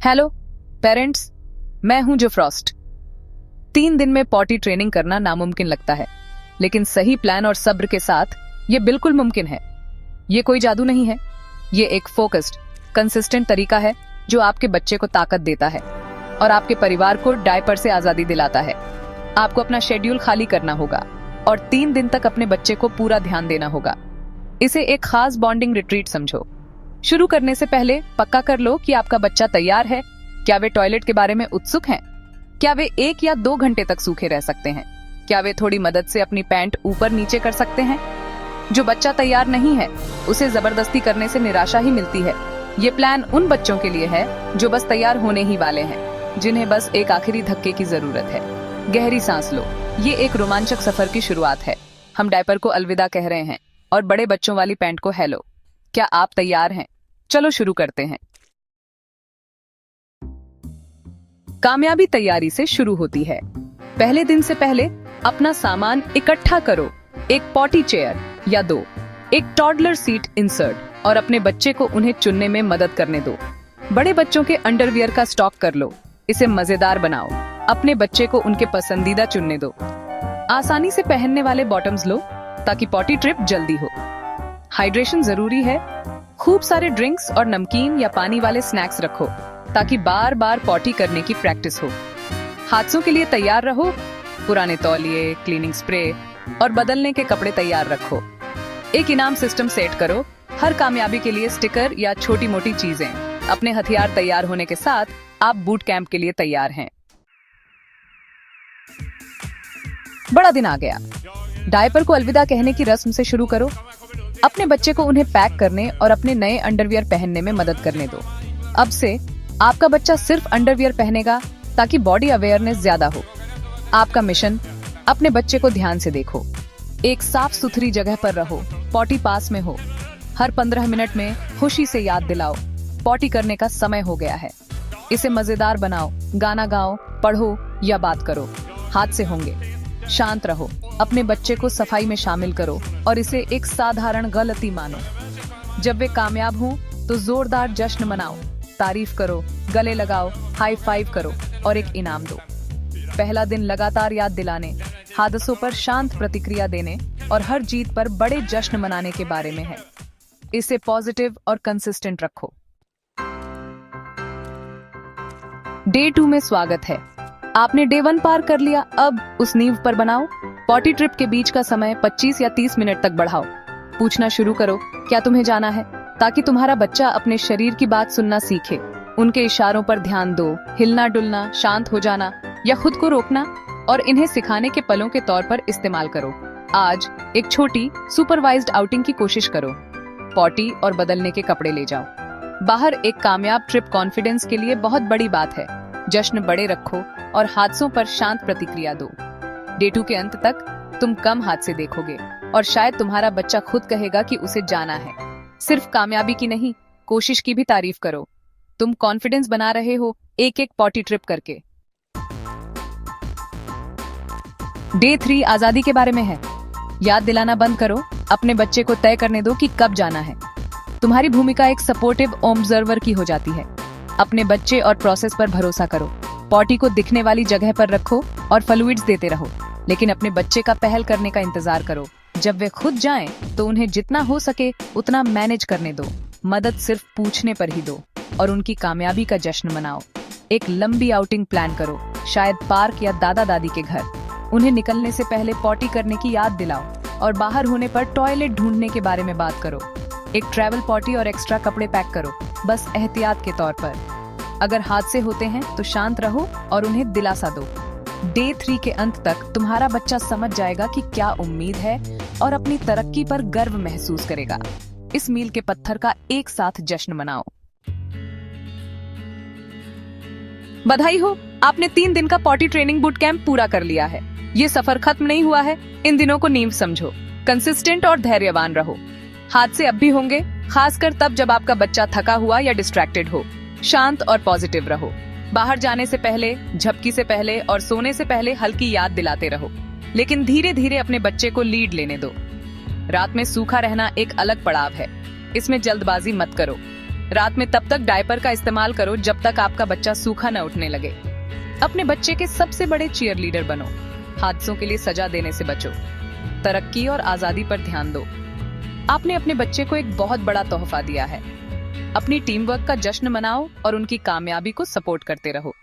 Hello parents, मैं हूं जो फ्रॉस्ट। 3 दिन में पॉटी ट्रेनिंग करना नामुमकिन लगता है, लेकिन सही प्लान और सब्र के साथ ये बिल्कुल मुमकिन है। ये कोई जादू नहीं है, ये एक फोकस्ड, कंसिस्टेंट तरीका है जो आपके बच्चे को ताकत देता है और आपके परिवार को डायपर से आजादी दिलाता है। आपको अपना शेड्यूल खाली करना होगा और 3 दिन तक अपने बच्चे को पूरा ध्यान देना होगा। इसे एक खास बॉन्डिंग रिट्रीट समझो। शुरू करने से पहले पक्का कर लो कि आपका बच्चा तैयार है। क्या वे टॉयलेट के बारे में उत्सुक हैं? क्या वे 1 या 2 घंटे तक सूखे रह सकते हैं? क्या वे थोड़ी मदद से अपनी पैंट ऊपर नीचे कर सकते हैं? जो बच्चा तैयार नहीं है, उसे जबरदस्ती करने से निराशा ही मिलती है। ये प्लान उन बच्चों के लिए है जो बस तैयार होने ही वाले हैं, जिन्हें बस एक आखिरी धक्के की जरूरत है। गहरी सांस लो। ये एक रोमांचक सफर की शुरुआत है। हम डायपर को अलविदा कह रहे हैं और बड़े बच्चों वाली पैंट को हेलो। क्या आप तैयार हैं? चलो शुरू करते हैं। कामयाबी तैयारी से शुरू होती है। पहले दिन से पहले अपना सामान इकट्ठा करो। एक पॉटी चेयर या 2, एक टॉडलर सीट इंसर्ट और अपने बच्चे को उन्हें चुनने में मदद करने दो। बड़े बच्चों के अंडरवियर का स्टॉक कर लो। इसे मजेदार बनाओ। अपने बच्चे को उनके पसंदीदा चुनने दो। आसानी से पहनने वाले बॉटम्स लो ताकि पॉटी ट्रिप जल्दी हो। हाइड्रेशन जरूरी है। खूब सारे ड्रिंक्स और नमकीन या पानी वाले स्नैक्स रखो ताकि बार बार पॉटी करने की प्रैक्टिस हो। हादसों के लिए तैयार रहो। पुराने तौलिए, क्लीनिंग स्प्रे और बदलने के कपड़े तैयार रखो। एक इनाम सिस्टम सेट करो। हर कामयाबी के लिए स्टिकर या छोटी मोटी चीजें। अपने हथियार तैयार होने के साथ आप बूट कैंप के लिए तैयार हैं। बड़ा दिन आ गया। डायपर को अलविदा कहने की रस्म से शुरू करो। अपने बच्चे को उन्हें पैक करने और अपने नए अंडरवियर पहनने में मदद करने दो। अब से आपका बच्चा सिर्फ अंडरवियर पहनेगा ताकि बॉडी अवेयरनेस ज्यादा हो। आपका मिशन, अपने बच्चे को ध्यान से देखो। एक साफ सुथरी जगह पर रहो। पॉटी पास में हो। हर 15 मिनट में खुशी से याद दिलाओ, पॉटी करने का समय हो गया है। इसे मजेदार बनाओ। गाना गाओ, पढ़ो या बात करो। हादसे होंगे, शांत रहो। अपने बच्चे को सफाई में शामिल करो और इसे एक साधारण गलती मानो। जब वे कामयाब हों तो जोरदार जश्न मनाओ। तारीफ करो, गले लगाओ, हाई फाइव करो और एक इनाम दो। पहला दिन लगातार याद दिलाने, हादसों पर शांत प्रतिक्रिया देने और हर जीत पर बड़े जश्न मनाने के बारे में है। इसे पॉजिटिव और कंसिस्टेंट रखो। डे 2 में स्वागत है। आपने डे 1 पार कर लिया। अब उस नींव पर बनाओ। पॉटी ट्रिप के बीच का समय 25 या 30 मिनट तक बढ़ाओ। पूछना शुरू करो, क्या तुम्हें जाना है? ताकि तुम्हारा बच्चा अपने शरीर की बात सुनना सीखे। उनके इशारों पर ध्यान दो। हिलना डुलना, शांत हो जाना या खुद को रोकना और इन्हें सिखाने के पलों के तौर पर इस्तेमाल करो। आज एक छोटी सुपरवाइज्ड आउटिंग की कोशिश करो। पॉटी और बदलने के कपड़े ले जाओ। बाहर एक कामयाब ट्रिप कॉन्फिडेंस के लिए बहुत बड़ी बात है। जश्न बड़े रखो और हादसों पर शांत प्रतिक्रिया दो। डे 2 के अंत तक तुम कम हादसे देखोगे और शायद तुम्हारा बच्चा खुद कहेगा कि उसे जाना है। सिर्फ कामयाबी की नहीं, कोशिश की भी तारीफ करो। तुम कॉन्फिडेंस बना रहे हो एक एक पॉटी ट्रिप करके। डे 3 आजादी के बारे में है। याद दिलाना बंद करो। अपने बच्चे को तय करने दो कि कब जाना है। तुम्हारी भूमिका एक सपोर्टिव ऑब्जर्वर की हो जाती है। अपने बच्चे और प्रोसेस पर भरोसा करो। पॉटी को दिखने वाली जगह पर रखो और फ्लूइड्स देते रहो, लेकिन अपने बच्चे का पहल करने का इंतजार करो। जब वे खुद जाएं, तो उन्हें जितना हो सके उतना मैनेज करने दो। मदद सिर्फ पूछने पर ही दो और उनकी कामयाबी का जश्न मनाओ। एक लंबी आउटिंग प्लान करो, शायद पार्क या दादा दादी के घर। उन्हें निकलने से पहले पॉटी करने की याद दिलाओ और बाहर होने पर टॉयलेट ढूंढने के बारे में बात करो। एक ट्रैवल पॉटी और एक्स्ट्रा कपड़े पैक करो, बस एहतियात के तौर पर। अगर हादसे होते हैं तो शांत रहो और उन्हें दिलासा दो। डे 3 के अंत तक तुम्हारा बच्चा समझ जाएगा कि क्या उम्मीद है और अपनी तरक्की पर गर्व महसूस करेगा। इस मील के पत्थर का एक साथ जश्न मनाओ। बधाई हो, आपने 3 दिन का पॉटी ट्रेनिंग बूट कैंप पूरा कर लिया है। ये सफर खत्म नहीं हुआ है। इन दिनों को नींव समझो। कंसिस्टेंट और धैर्यवान रहो। हादसे अब भी होंगे, खासकर तब जब आपका बच्चा थका हुआ या डिस्ट्रैक्टेड हो। शांत और पॉजिटिव रहो। बाहर जाने से पहले, झपकी से पहले और सोने से पहले हल्की याद दिलाते रहो, लेकिन धीरे धीरे अपने बच्चे को लीड लेने दो। रात में सूखा रहना एक अलग पड़ाव है। इसमें जल्दबाजी मत करो। रात में तब तक डायपर का इस्तेमाल करो जब तक आपका बच्चा सूखा न उठने लगे। अपने बच्चे के सबसे बड़े चीयर लीडर बनो। हादसों के लिए सजा देने से बचो। तरक्की और आजादी पर ध्यान दो। आपने अपने बच्चे को एक बहुत बड़ा तोहफा दिया है। अपनी टीम वर्क का जश्न मनाओ और उनकी कामयाबी को सपोर्ट करते रहो।